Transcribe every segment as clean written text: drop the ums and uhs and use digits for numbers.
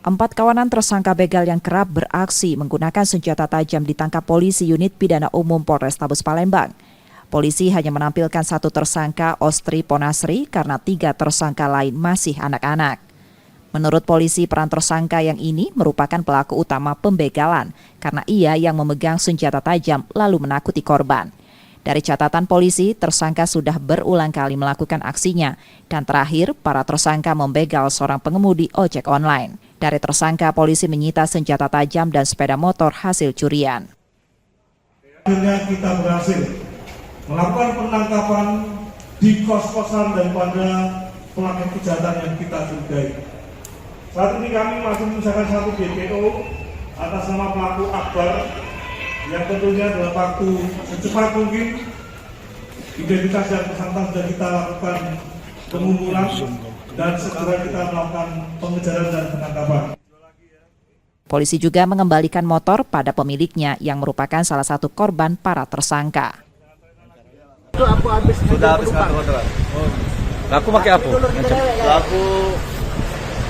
Empat kawanan tersangka begal yang kerap beraksi menggunakan senjata tajam ditangkap polisi unit pidana umum Polrestabes Palembang. Polisi hanya menampilkan satu tersangka, Ostri Ponasri, karena 3 tersangka lain masih anak-anak. Menurut polisi, peran tersangka yang ini merupakan pelaku utama pembegalan karena ia yang memegang senjata tajam lalu menakuti korban. Dari catatan polisi, tersangka sudah berulang kali melakukan aksinya dan terakhir para tersangka membegal seorang pengemudi ojek online. Dari tersangka, polisi menyita senjata tajam dan sepeda motor hasil curian. Akhirnya kita berhasil melakukan penangkapan di kos-kosan daripada pelaku kejahatan yang kita curigai. Saat ini kami masih menyisakan 1 DPO atas nama pelaku Akbar yang tentunya dalam waktu secepat mungkin identitas yang bersangkutan sudah kita lakukan pengumpulan dan segera kita melakukan pengejaran dan penangkapan. Polisi juga mengembalikan motor pada pemiliknya yang merupakan salah satu korban para tersangka. Sudah habis ngantar motor. Laku pakai apa? Laku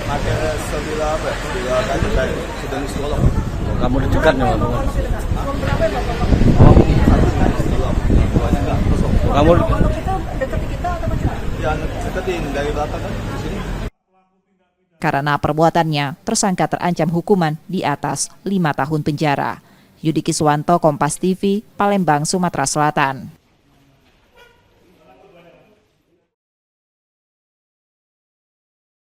pakai sebilah apa? Sebilah tadi sudah di sekolah. Kamu dicekatnya apa? Kamu ya deketin dari belakang kan di sini. Karena perbuatannya, tersangka terancam hukuman di atas 5 tahun penjara. Yudi Kiswanto, Kompas TV, Palembang, Sumatera Selatan.